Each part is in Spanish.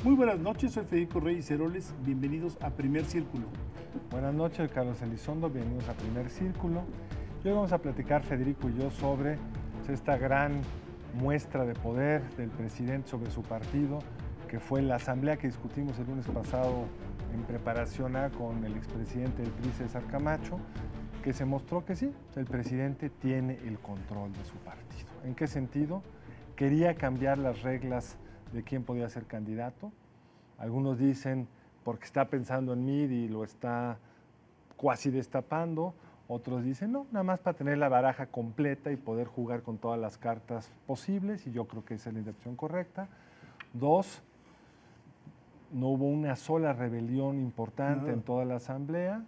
Muy buenas noches, soy Federico Reyes Heroles, bienvenidos a Primer Círculo. Buenas noches, Carlos Elizondo, bienvenidos a Primer Círculo. Y hoy vamos a platicar, Federico y yo, sobre esta gran muestra de poder del presidente sobre su partido, que fue la asamblea que discutimos el lunes pasado en preparación con el expresidente del PRI, César Camacho, que se mostró que sí, el presidente tiene el control de su partido. ¿En qué sentido? Quería cambiar las reglas de quién podía ser candidato. Algunos dicen porque está pensando en mí y lo está cuasi destapando. Otros dicen no, nada más para tener la baraja completa y poder jugar con todas las cartas posibles, y yo creo que esa es la interpretación correcta. Dos, no hubo una sola rebelión importante en toda la asamblea.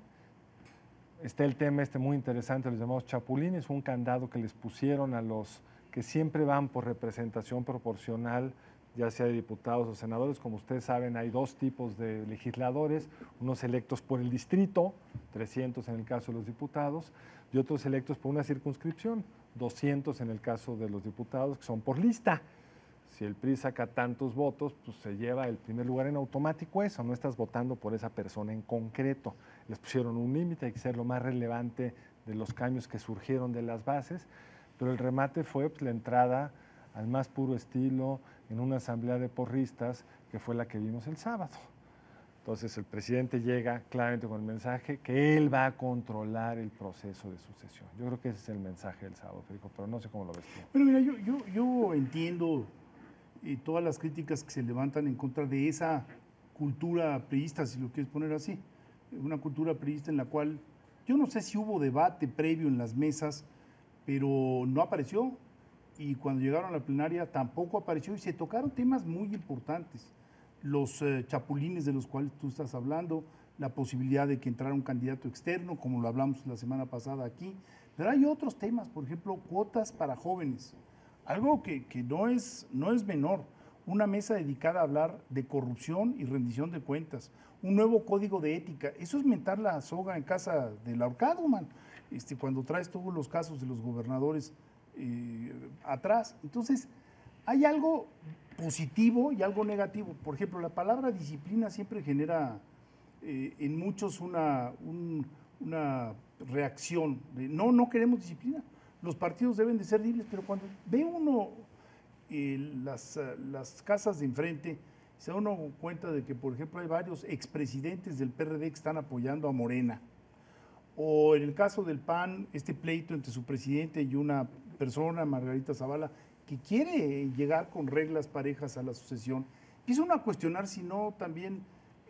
Está el tema muy interesante, los llamados chapulines, un candado que les pusieron a los que siempre van por representación proporcional, ya sea de diputados o senadores. Como ustedes saben, hay dos tipos de legisladores, unos electos por el distrito, 300 en el caso de los diputados, y otros electos por una circunscripción, 200 en el caso de los diputados, que son por lista. Si el PRI saca tantos votos, pues se lleva el primer lugar en automático eso, no estás votando por esa persona en concreto. Les pusieron un límite, hay que ser lo más relevante de los cambios que surgieron de las bases, pero el remate fue la entrada al más puro estilo en una asamblea de porristas que fue la que vimos el sábado. Entonces el presidente llega claramente con el mensaje que él va a controlar el proceso de sucesión. Yo creo que ese es el mensaje del sábado, Federico, pero no sé cómo lo ves tú. Bueno, mira, yo entiendo todas las críticas que se levantan en contra de esa cultura priista, si lo quieres poner así. Una cultura priista en la cual yo no sé si hubo debate previo en las mesas, pero no apareció. Y cuando llegaron a la plenaria tampoco apareció y se tocaron temas muy importantes. Los chapulines de los cuales tú estás hablando, la posibilidad de que entrara un candidato externo, como lo hablamos la semana pasada aquí. Pero hay otros temas, por ejemplo, cuotas para jóvenes. Algo que no es menor. Una mesa dedicada a hablar de corrupción y rendición de cuentas. Un nuevo código de ética. Eso es mentar la soga en casa del ahorcado, man. Cuando traes todos los casos de los gobernadores atrás. Entonces, hay algo positivo y algo negativo. Por ejemplo, la palabra disciplina siempre genera en muchos una reacción de no queremos disciplina. Los partidos deben de ser libres, pero cuando ve uno las casas de enfrente, se da uno cuenta de que, por ejemplo, hay varios expresidentes del PRD que están apoyando a Morena. O en el caso del PAN, este pleito entre su presidente y una persona, Margarita Zavala, que quiere llegar con reglas parejas a la sucesión. Empieza uno a cuestionar si no también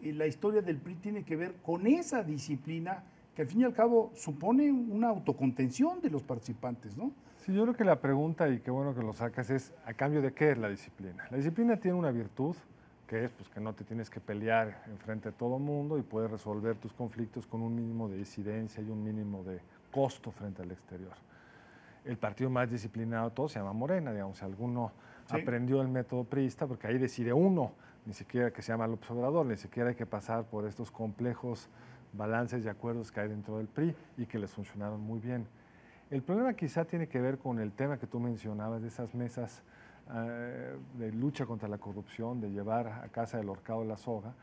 la historia del PRI tiene que ver con esa disciplina que al fin y al cabo supone una autocontención de los participantes, ¿no? Sí, yo creo que la pregunta, y qué bueno que lo sacas, es ¿a cambio de qué es la disciplina? La disciplina tiene una virtud, que es que no te tienes que pelear enfrente de todo el mundo y puedes resolver tus conflictos con un mínimo de disidencia y un mínimo de costo frente al exterior. El partido más disciplinado de todos se llama Morena, digamos, si alguno aprendió el método priista, porque ahí decide uno, ni siquiera que se llama López Obrador, ni siquiera hay que pasar por estos complejos balances y acuerdos que hay dentro del PRI y que les funcionaron muy bien. El problema quizá tiene que ver con el tema que tú mencionabas de esas mesas de lucha contra la corrupción, de llevar a casa del ahorcado la soga,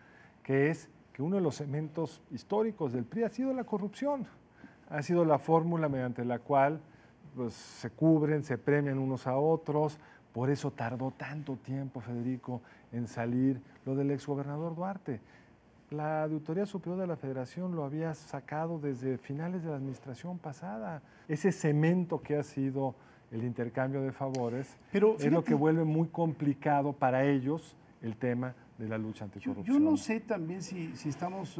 que es que uno de los elementos históricos del PRI ha sido la corrupción, ha sido la fórmula mediante la cual pues, se cubren, se premian unos a otros. Por eso tardó tanto tiempo, Federico, en salir lo del exgobernador Duarte. La Auditoría Superior de la Federación lo había sacado desde finales de la administración pasada. Ese cemento que ha sido el intercambio de favores es lo que vuelve muy complicado para ellos el tema de la lucha anticorrupción. Yo no sé también si estamos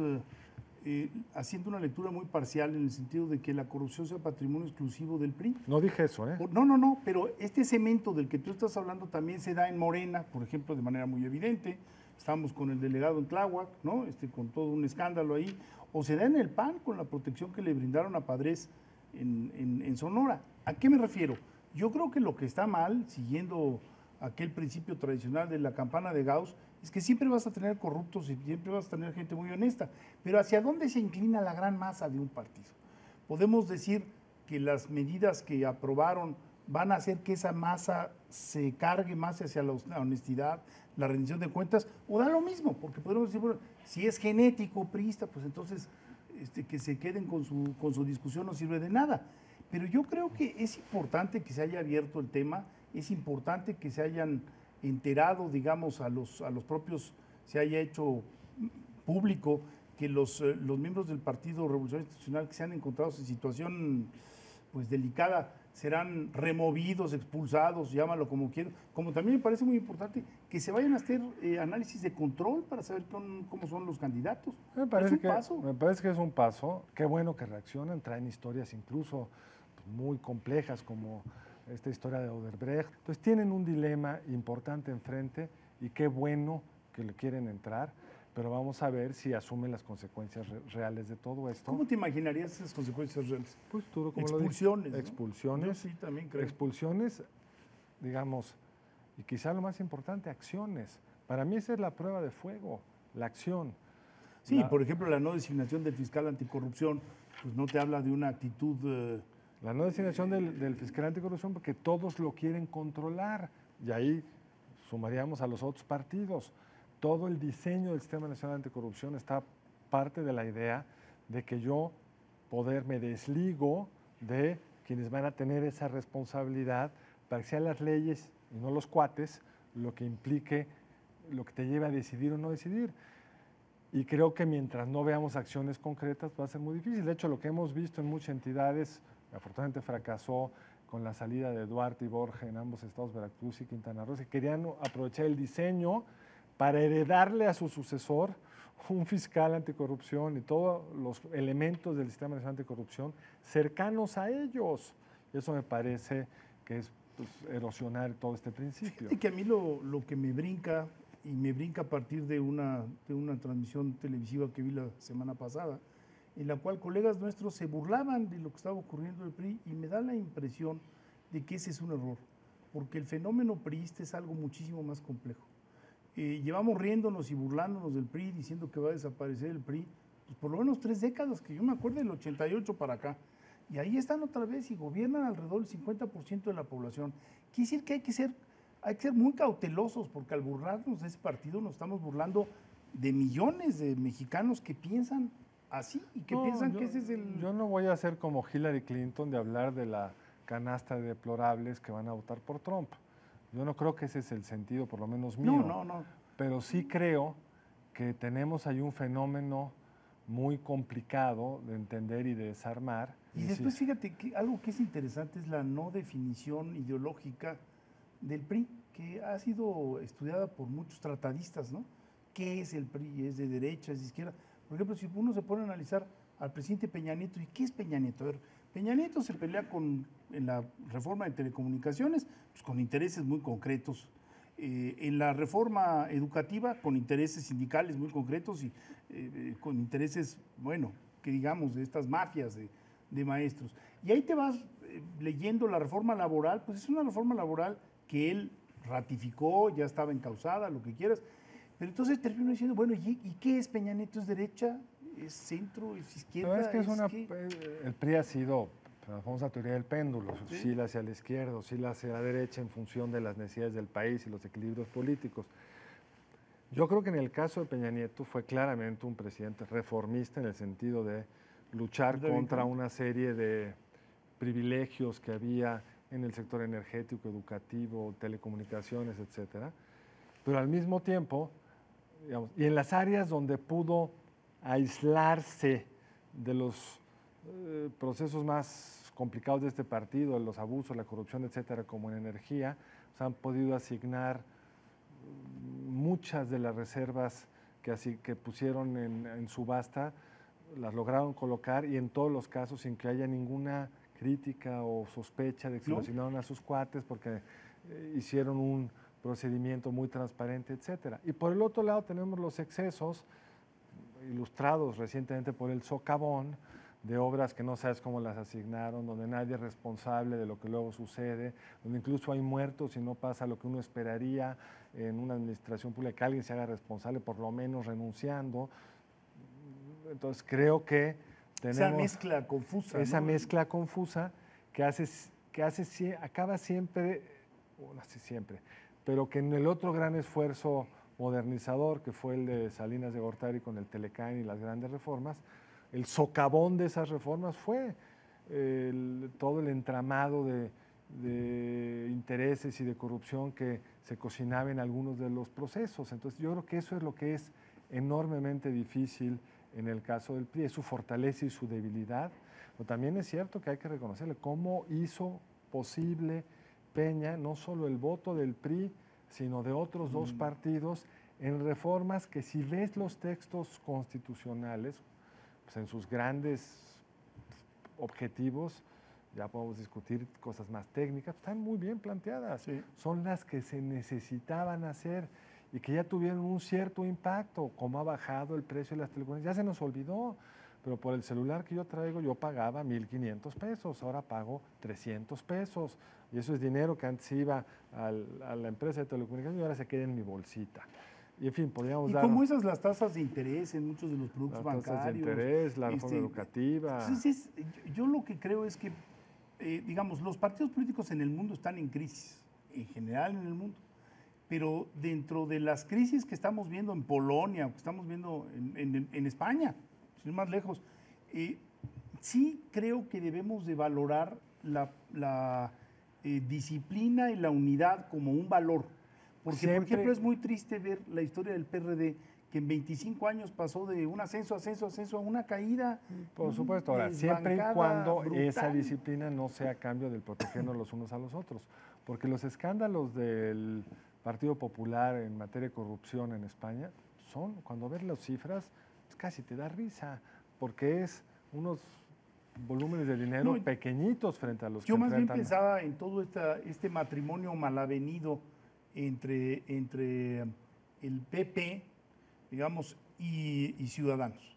haciendo una lectura muy parcial en el sentido de que la corrupción sea patrimonio exclusivo del PRI. No dije eso, ¿eh? No, pero este cemento del que tú estás hablando también se da en Morena, por ejemplo, de manera muy evidente. Estamos con el delegado en Tláhuac, ¿no? Con todo un escándalo ahí. O se da en el PAN con la protección que le brindaron a Padres en Sonora. ¿A qué me refiero? Yo creo que lo que está mal, siguiendo aquel principio tradicional de la campana de Gauss, es que siempre vas a tener corruptos y siempre vas a tener gente muy honesta. Pero ¿hacia dónde se inclina la gran masa de un partido? Podemos decir que las medidas que aprobaron van a hacer que esa masa se cargue más hacia la honestidad, la rendición de cuentas, o da lo mismo, porque podemos decir, bueno, si es genético priista, pues entonces que se queden con su discusión no sirve de nada. Pero yo creo que es importante que se haya abierto el tema, es importante que se hayan enterado, digamos, a los propios, se haya hecho público que los miembros del Partido Revolucionario Institucional que se han encontrado en situación pues delicada serán removidos, expulsados, llámalo como quieran. Como también me parece muy importante que se vayan a hacer análisis de control para saber cómo son los candidatos. Me parece que es un paso. Qué bueno que reaccionan, traen historias incluso pues, muy complejas como esta historia de Odebrecht. Entonces tienen un dilema importante enfrente y qué bueno que le quieren entrar, pero vamos a ver si asumen las consecuencias reales de todo esto. ¿Cómo te imaginarías esas consecuencias reales? Pues tú, como expulsiones. ¿no? Expulsiones. Yo sí, también creo. Expulsiones, digamos, y quizá lo más importante, acciones. Para mí esa es la prueba de fuego, la acción. Sí, por ejemplo, la no designación del fiscal anticorrupción, pues no te habla de una actitud... La no designación del fiscal anticorrupción porque todos lo quieren controlar y ahí sumaríamos a los otros partidos. Todo el diseño del Sistema Nacional Anticorrupción está parte de la idea de que yo me desligo de quienes van a tener esa responsabilidad para que sean las leyes y no los cuates lo que implique, lo que te lleve a decidir o no decidir. Y creo que mientras no veamos acciones concretas va a ser muy difícil. De hecho, lo que hemos visto en muchas entidades, afortunadamente fracasó con la salida de Duarte y Borja en ambos estados, Veracruz y Quintana Roo, que querían aprovechar el diseño para heredarle a su sucesor un fiscal anticorrupción y todos los elementos del Sistema Nacional Anticorrupción cercanos a ellos. Y eso me parece que es pues, erosionar todo este principio. Fíjate que a mí lo que me brinca, y me brinca a partir de una transmisión televisiva que vi la semana pasada, en la cual colegas nuestros se burlaban de lo que estaba ocurriendo en el PRI, y me da la impresión de que ese es un error, porque el fenómeno priista es algo muchísimo más complejo. Llevamos riéndonos y burlándonos del PRI, diciendo que va a desaparecer el PRI, pues por lo menos 3 décadas, que yo me acuerdo del 88 para acá. Y ahí están otra vez y gobiernan alrededor del 50% de la población. Quiere decir que hay que ser muy cautelosos, porque al burlarnos de ese partido nos estamos burlando de millones de mexicanos que piensan así y que piensan que ese es el... Yo no voy a ser como Hillary Clinton de hablar de la canasta de deplorables que van a votar por Trump. Yo no creo que ese es el sentido, por lo menos mío. No. Pero sí creo que tenemos ahí un fenómeno muy complicado de entender y de desarmar. Y después fíjate que algo que es interesante es la no definición ideológica del PRI, que ha sido estudiada por muchos tratadistas, ¿no? ¿Qué es el PRI? ¿Es de derecha, es de izquierda? Por ejemplo, si uno se pone a analizar al presidente Peña Nieto, ¿y qué es Peña Nieto? A ver, Peña Nieto se pelea en la reforma de telecomunicaciones, pues con intereses muy concretos. En la reforma educativa, con intereses sindicales muy concretos y con intereses, bueno, que digamos, de estas mafias de maestros. Y ahí te vas leyendo la reforma laboral, pues es una reforma laboral que él ratificó, ya estaba encausada, lo que quieras. Pero entonces termino diciendo, bueno, ¿y qué es Peña Nieto? ¿Es derecha? ¿Es centro? ¿Es izquierda? Es que el PRI ha sido la famosa teoría del péndulo, sí hacia la izquierda, sí hacia la derecha en función de las necesidades del país y los equilibrios políticos. Yo creo que en el caso de Peña Nieto fue claramente un presidente reformista en el sentido de luchar contra una serie de privilegios que había en el sector energético, educativo, telecomunicaciones, etcétera. Pero al mismo tiempo, digamos, y en las áreas donde pudo aislarse de los procesos más complicados de este partido, los abusos, la corrupción, etcétera, como en energía, se han podido asignar muchas de las reservas que pusieron en subasta, las lograron colocar y en todos los casos sin que haya ninguna crítica o sospecha de que se lo asignaron a sus cuates porque hicieron un procedimiento muy transparente, etcétera. Y por el otro lado tenemos los excesos ilustrados recientemente por el socavón de obras que no sabes cómo las asignaron, donde nadie es responsable de lo que luego sucede, donde incluso hay muertos y no pasa lo que uno esperaría en una administración pública, que alguien se haga responsable, por lo menos renunciando. Entonces creo que tenemos esa mezcla confusa. Esa mezcla confusa que acaba siempre así siempre, pero que en el otro gran esfuerzo modernizador, que fue el de Salinas de Gortari con el Telecán y las grandes reformas, el socavón de esas reformas fue todo el entramado de intereses y de corrupción que se cocinaba en algunos de los procesos. Entonces yo creo que eso es lo que es enormemente difícil en el caso del PRI, es su fortaleza y su debilidad. Pero también es cierto que hay que reconocerle cómo hizo posible Peña no solo el voto del PRI, sino de otros dos partidos en reformas que, si ves los textos constitucionales, pues en sus grandes objetivos, ya podemos discutir cosas más técnicas, están muy bien planteadas. Sí. Son las que se necesitaban hacer y que ya tuvieron un cierto impacto, como ha bajado el precio de las telecomunicaciones. Ya se nos olvidó, pero por el celular que yo traigo yo pagaba 1,500 pesos, ahora pago 300 pesos. Y eso es dinero que antes iba a la empresa de telecomunicaciones y ahora se queda en mi bolsita. Y en fin, podríamos Y dar... como esas las tasas de interés en muchos de los productos las bancarios. tasas de interés, la reforma educativa. Entonces, yo lo que creo es que, digamos, los partidos políticos en el mundo están en crisis, en general en el mundo. Pero dentro de las crisis que estamos viendo en Polonia, que estamos viendo en España, sin ir más lejos, sí creo que debemos de valorar la disciplina y la unidad como un valor. Porque, Siempre. por ejemplo, es muy triste ver la historia del PRD, que en 25 años pasó de un ascenso a una caída. Por supuesto, ahora, siempre y cuando esa disciplina no sea a cambio del protegernos los unos a los otros. Porque los escándalos del Partido Popular en materia de corrupción en España son, cuando ves las cifras, pues casi te da risa, porque es unos volúmenes de dinero pequeñitos frente a los que yo más bien enfrentan. pensaba en todo este matrimonio malavenido entre el PP, digamos, y Ciudadanos,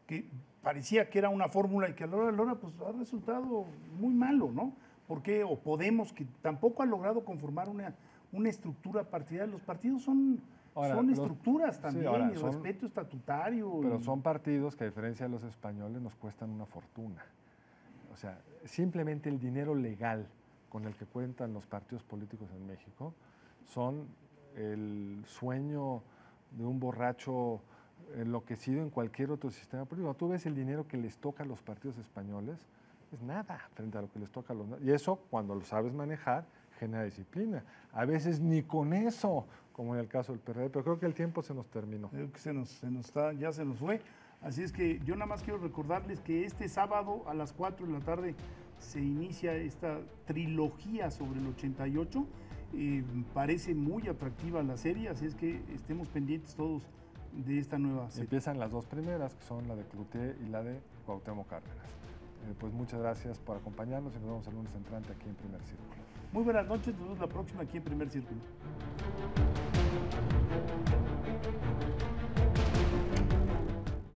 que parecía que era una fórmula y que a la hora de la hora pues, ha resultado muy malo, ¿no? Porque o Podemos, que tampoco ha logrado conformar una estructura partidaria. Los partidos son estructuras también, y respeto estatutario. Pero son partidos que, a diferencia de los españoles, nos cuestan una fortuna. O sea, simplemente el dinero legal con el que cuentan los partidos políticos en México son el sueño de un borracho enloquecido en cualquier otro sistema político. Tú ves el dinero que les toca a los partidos españoles, es nada frente a lo que les toca a los... Y eso, cuando lo sabes manejar, genera disciplina. A veces ni con eso, como en el caso del PRD, pero creo que el tiempo se nos terminó. Creo que ya se nos fue. Así es que yo nada más quiero recordarles que este sábado a las 4 de la tarde se inicia esta trilogía sobre el 88. Parece muy atractiva la serie, así es que estemos pendientes todos de esta nueva serie. Empiezan las dos primeras, que son la de Cloutier y la de Cuauhtémoc Cárdenas. Pues muchas gracias por acompañarnos y nos vemos el lunes entrante aquí en Primer Círculo. Muy buenas noches, nos vemos la próxima aquí en Primer Círculo.